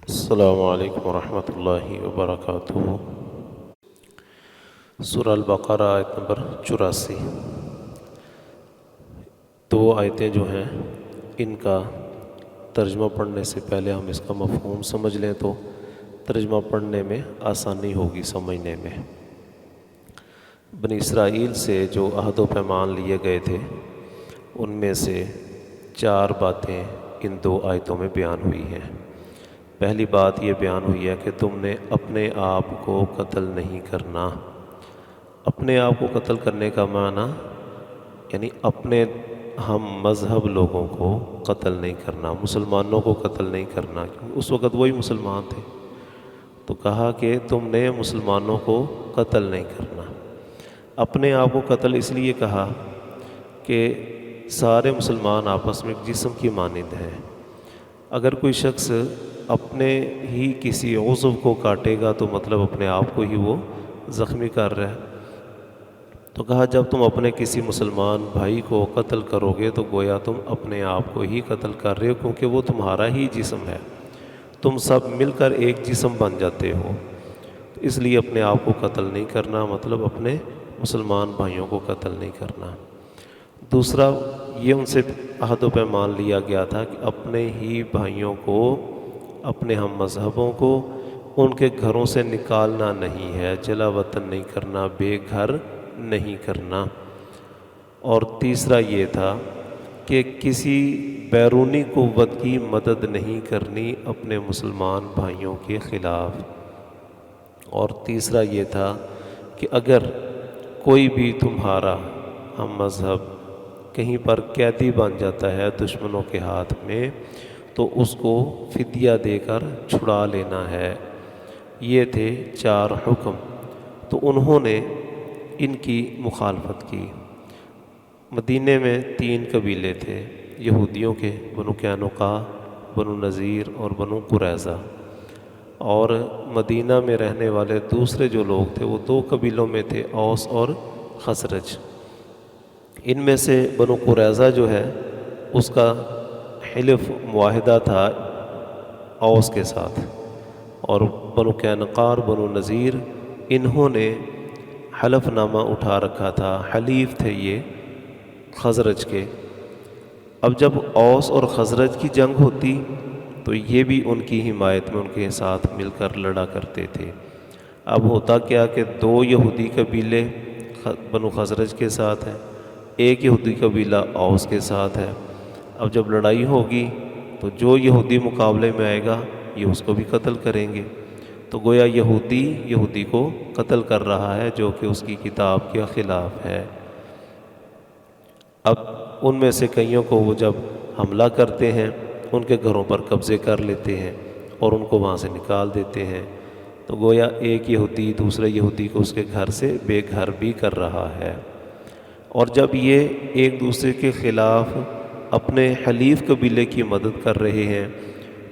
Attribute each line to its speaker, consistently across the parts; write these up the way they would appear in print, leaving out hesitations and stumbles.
Speaker 1: السلام علیکم ورحمۃ اللہ وبرکاتہ۔ سورہ البقرہ آیت نمبر 84۔ دو آیتیں جو ہیں ان کا ترجمہ پڑھنے سے پہلے ہم اس کا مفہوم سمجھ لیں تو ترجمہ پڑھنے میں آسانی ہوگی سمجھنے میں۔ بنی اسرائیل سے جو عہد و پیمان لیے گئے تھے ان میں سے 4 باتیں ان 2 آیتوں میں بیان ہوئی ہیں۔ پہلی بات یہ بیان ہوئی ہے کہ تم نے اپنے آپ کو قتل نہیں کرنا۔ اپنے آپ کو قتل کرنے کا معنی یعنی اپنے ہم مذہب لوگوں کو قتل نہیں کرنا، مسلمانوں کو قتل نہیں کرنا، کیونکہ اس وقت وہی مسلمان تھے۔ تو کہا کہ تم نے مسلمانوں کو قتل نہیں کرنا۔ اپنے آپ کو قتل اس لیے کہا کہ سارے مسلمان آپس میں ایک جسم کی مانند ہیں۔ اگر کوئی شخص اپنے ہی کسی عضو کو کاٹے گا تو مطلب اپنے آپ کو ہی وہ زخمی کر رہا ہے۔ تو کہا جب تم اپنے کسی مسلمان بھائی کو قتل کرو گے تو گویا تم اپنے آپ کو ہی قتل کر رہے ہو، کیونکہ وہ تمہارا ہی جسم ہے، تم سب مل کر ایک جسم بن جاتے ہو۔ تو اس لیے اپنے آپ کو قتل نہیں کرنا مطلب اپنے مسلمان بھائیوں کو قتل نہیں کرنا۔ دوسرا یہ ان سے عہد و پیمان لیا گیا تھا کہ اپنے ہی بھائیوں کو، اپنے ہم مذہبوں کو ان کے گھروں سے نکالنا نہیں ہے، جلا وطن نہیں کرنا، بے گھر نہیں کرنا۔ اور تیسرا یہ تھا کہ کسی بیرونی قوت کی مدد نہیں کرنی اپنے مسلمان بھائیوں کے خلاف۔ اور تیسرا یہ تھا کہ اگر کوئی بھی تمہارا ہم مذہب کہیں پر قیدی بن جاتا ہے دشمنوں کے ہاتھ میں تو اس کو فدیہ دے کر چھڑا لینا ہے۔ یہ تھے 4 حکم، تو انہوں نے ان کی مخالفت کی۔ مدینے میں 3 قبیلے تھے یہودیوں کے، بنو قینقاع، بنو نذیر اور بنو قریظہ۔ اور مدینہ میں رہنے والے دوسرے جو لوگ تھے وہ 2 قبیلوں میں تھے، اوس اور خزرج۔ ان میں سے بنو قریظہ جو ہے اس کا حلف معاہدہ تھا اوس کے ساتھ، اور بنو قینقاع اور بنو نذیر انہوں نے حلف نامہ اٹھا رکھا تھا، حلیف تھے یہ خزرج کے۔ اب جب اوس اور خزرج کی جنگ ہوتی تو یہ بھی ان کی حمایت میں ان کے ساتھ مل کر لڑا کرتے تھے۔ اب ہوتا کیا کہ 2 یہودی قبیلے بنو خزرج کے ساتھ ہیں، 1 یہودی قبیلہ اوس کے ساتھ ہے۔ اب جب لڑائی ہوگی تو جو یہودی مقابلے میں آئے گا یہ اس کو بھی قتل کریں گے۔ تو گویا یہودی کو قتل کر رہا ہے جو کہ اس کی کتاب کے خلاف ہے۔ اب ان میں سے کئیوں کو وہ جب حملہ کرتے ہیں ان کے گھروں پر قبضے کر لیتے ہیں اور ان کو وہاں سے نکال دیتے ہیں۔ تو گویا ایک یہودی دوسرے یہودی کو اس کے گھر سے بے گھر بھی کر رہا ہے۔ اور جب یہ ایک دوسرے کے خلاف اپنے حلیف قبیلے کی مدد کر رہے ہیں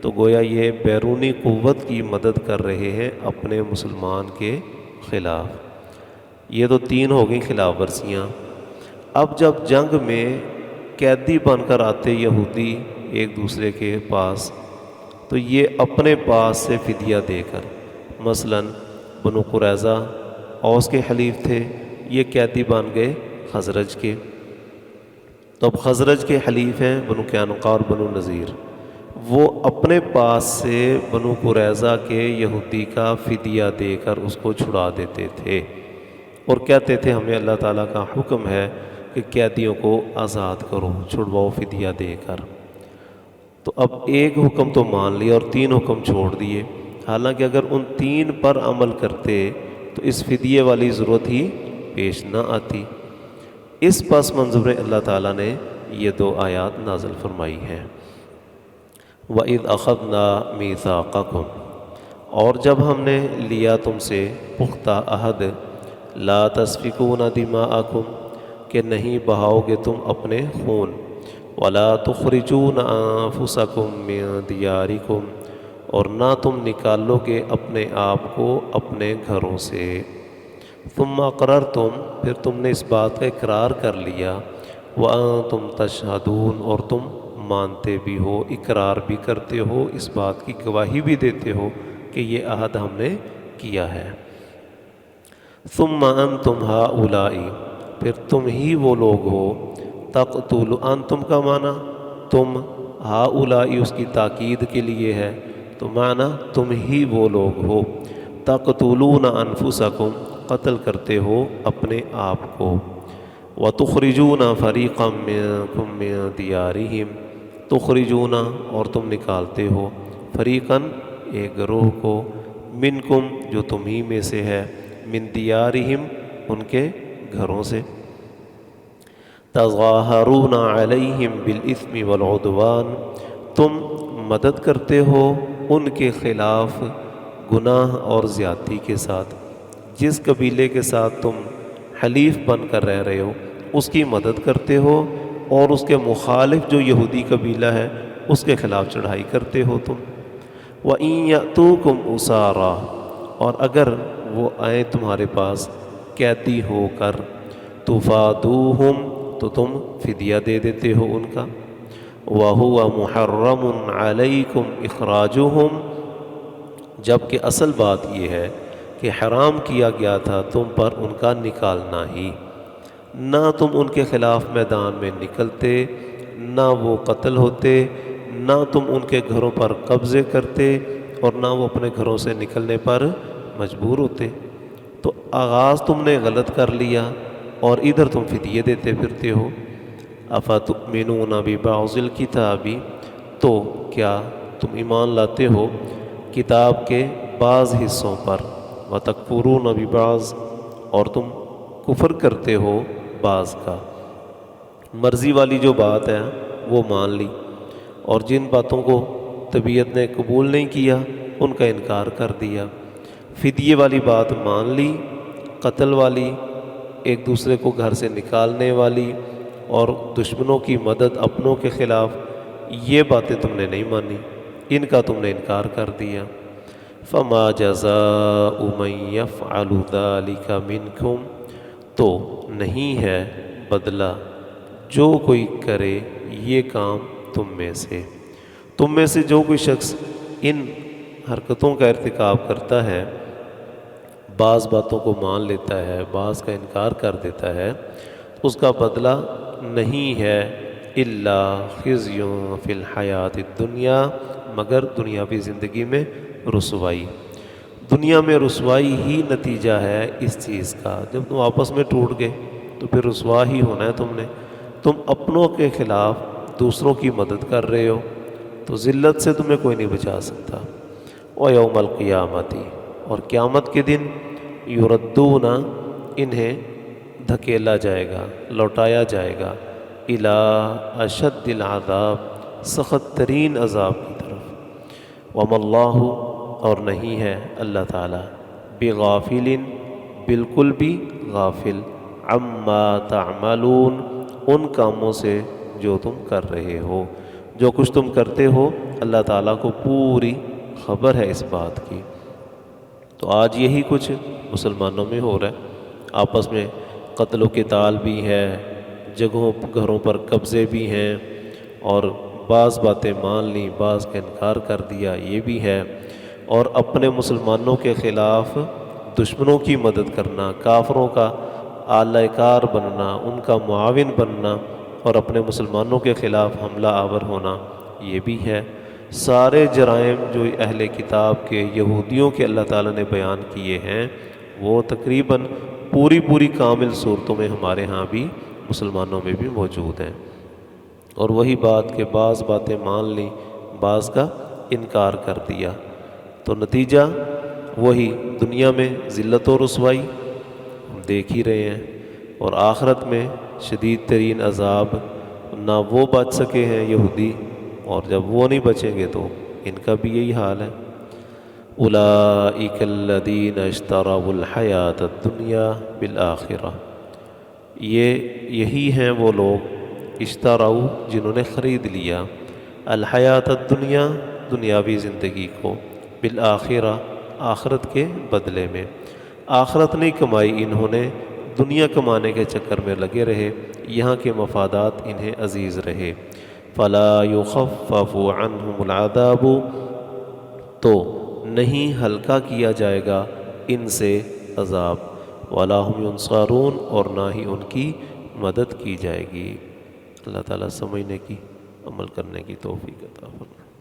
Speaker 1: تو گویا یہ بیرونی قوت کی مدد کر رہے ہیں اپنے مسلمان کے خلاف۔ یہ تو 3 ہو گئیں خلاف ورزیاں۔ اب جب جنگ میں قیدی بن کر آتے یہودی ایک دوسرے کے پاس تو یہ اپنے پاس سے فدیہ دے کر، مثلا بنو قریظہ اوس کے حلیف تھے، یہ قیدی بن گئے خزرج کے۔ تو اب خزرج کے حلیف ہیں بنو قینقاع اور بنو نذیر، وہ اپنے پاس سے بنو قریظہ کے یہودی کا فدیہ دے کر اس کو چھڑا دیتے تھے اور کہتے تھے ہمیں اللہ تعالیٰ کا حکم ہے کہ قیدیوں کو آزاد کرو، چھڑواؤ فدیہ دے کر۔ تو اب ایک حکم تو مان لیا اور 3 حکم چھوڑ دیے، حالانکہ اگر ان 3 پر عمل کرتے تو اس فدیے والی ضرورت ہی پیش نہ آتی۔ اس پس منظر میں اللہ تعالیٰ نے یہ 2 آیات نازل فرمائی ہیں۔ وَإِذْ أَخَذْنَا مِيثَاقَكُمْ، اور جب ہم نے لیا تم سے پختہ عہد، لَا تَسْفِكُونَ دِمَاءَكُمْ، کہ نہیں بہاؤ گے تم اپنے خون، وَلَا تُخْرِجُونَ أَنفُسَكُمْ مِن دِيَارِكُمْ، اور نہ تم نکالو گے اپنے آپ کو اپنے گھروں سے، ثُمَّ أَقْرَرْتُمْ، پھر تم نے اس بات کا اقرار کر لیا، وَأَنْتُمْ تَشْهَدُونَ، اور تم مانتے بھی ہو، اقرار بھی کرتے ہو، اس بات کی گواہی بھی دیتے ہو کہ یہ عہد ہم نے کیا ہے۔ ثم انتم ہؤلاء، پھر تم ہی وہ لوگ ہو، انتم کا معنی تم، ہؤلاء اس کی تاکید کے لیے ہے، تو معنی تم ہی وہ لوگ ہو، تقتلون انفسکم، قتل کرتے ہو اپنے آپ کو، وتخرجون فریقا منکم من دیارہم، تخرجون اور تم نکالتے ہو، فریقاً ایک گروہ کو، منکم جو تم ہی میں سے ہے، من دیارہم ان کے گھروں سے، تظاہرون علیہم بالاثم والعدوان، تم مدد کرتے ہو ان کے خلاف گناہ اور زیادتی کے ساتھ، جس قبیلے کے ساتھ تم حلیف بن کر رہ رہے ہو اس کی مدد کرتے ہو، اور اس کے مخالف جو یہودی قبیلہ ہے اس کے خلاف چڑھائی کرتے ہو تم۔ وَإِن يَأْتُوكُمْ أُسَارَىٰ، اور اگر وہ آئیں تمہارے پاس قیدی ہو کر، تُفَادُوهُمْ، تو تم فدیہ دے دیتے ہو ان کا، وَهُوَ مُحَرَّمٌ عَلَيْكُمْ إِخْرَاجُهُمْ، جبکہ اصل بات یہ ہے کہ حرام کیا گیا تھا تم پر ان کا نکالنا ہی، نہ تم ان کے خلاف میدان میں نکلتے، نہ وہ قتل ہوتے، نہ تم ان کے گھروں پر قبضے کرتے، اور نہ وہ اپنے گھروں سے نکلنے پر مجبور ہوتے۔ تو آغاز تم نے غلط کر لیا اور ادھر تم فدیے دیتے پھرتے ہو۔ افتؤمنون ببعض الکتاب، تو کیا تم ایمان لاتے ہو کتاب کے بعض حصوں پر، وتکفرون ببعض، اور تم کفر کرتے ہو بعض کا۔ مرضی والی جو بات ہے وہ مان لی، اور جن باتوں کو طبیعت نے قبول نہیں کیا ان کا انکار کر دیا۔ فدیے والی بات مان لی، قتل والی، ایک دوسرے کو گھر سے نکالنے والی، اور دشمنوں کی مدد اپنوں کے خلاف، یہ باتیں تم نے نہیں مانی، ان کا تم نے انکار کر دیا۔ فما جزاء من يفعل ذلك منکم، تو نہیں ہے بدلہ جو کوئی کرے یہ کام تم میں سے جو کوئی شخص ان حرکتوں کا ارتکاب کرتا ہے، بعض باتوں کو مان لیتا ہے، بعض کا انکار کر دیتا ہے، اس کا بدلہ نہیں ہے الا خزی فی الحیات الدنیا، مگر دنیاوی زندگی میں رسوائی۔ دنیا میں رسوائی ہی نتیجہ ہے اس چیز کا، جب تم آپس میں ٹوٹ گئے تو پھر رسوا ہی ہونا ہے تم نے۔ تم اپنوں کے خلاف دوسروں کی مدد کر رہے ہو تو ذلت سے تمہیں کوئی نہیں بچا سکتا۔ وَيَوْمَ الْقِيَامَةِ، اور قیامت کے دن، یردون، انہیں دھکیلا جائے گا، لوٹایا جائے گا، اِلَىٰ أَشَدِّ الْعَذَابِ، سخت ترین عذاب کی طرف۔ وَمَا اللَّهُ، اور نہیں ہے اللہ تعالیٰ، بِغَافِلٍ، بالکل بھی غافل، عَمَّا تَعْمَلُونَ، ان کاموں سے جو تم کر رہے ہو، جو کچھ تم کرتے ہو اللہ تعالیٰ کو پوری خبر ہے اس بات کی۔ تو آج یہی کچھ مسلمانوں میں ہو رہا ہے، آپس میں قتل و قتال بھی ہے، گھروں پر قبضے بھی ہیں، اور بعض باتیں مان لیں، بعض کا انکار کر دیا، یہ بھی ہے، اور اپنے مسلمانوں کے خلاف دشمنوں کی مدد کرنا، کافروں کا آلہ کار بننا، ان کا معاون بننا، اور اپنے مسلمانوں کے خلاف حملہ آور ہونا، یہ بھی ہے۔ سارے جرائم جو اہل کتاب کے، یہودیوں کے اللہ تعالیٰ نے بیان کیے ہیں، وہ تقریباً پوری کامل صورتوں میں ہمارے ہاں بھی، مسلمانوں میں بھی موجود ہیں۔ اور وہی بات کہ بعض باتیں مان لیں، بعض کا انکار کر دیا، تو نتیجہ وہی، دنیا میں ذلت و رسوائی ہم دیکھ ہی رہے ہیں، اور آخرت میں شدید ترین عذاب۔ نہ وہ بچ سکے ہیں یہودی، اور جب وہ نہیں بچیں گے تو ان کا بھی یہی حال ہے۔ اولئک الذین اشتروا الحیاۃ الدنیا بالآخرہ، یہی ہیں وہ لوگ، اشتروا، جنہوں نے خرید لیا، الحیات الدنیا، دنیاوی زندگی کو، بالآخرہ، آخرت کے بدلے میں۔ آخرت نہیں کمائی انہوں نے، دنیا کمانے کے چکر میں لگے رہے، یہاں کے مفادات انہیں عزیز رہے۔ فلا یخفف عنہم العذاب، تو نہیں ہلکا کیا جائے گا ان سے عذاب، ولا هم ینصرون، اور نہ ہی ان کی مدد کی جائے گی۔ اللہ تعالیٰ سمجھنے کی، عمل کرنے کی توفیق عطا فرمائے۔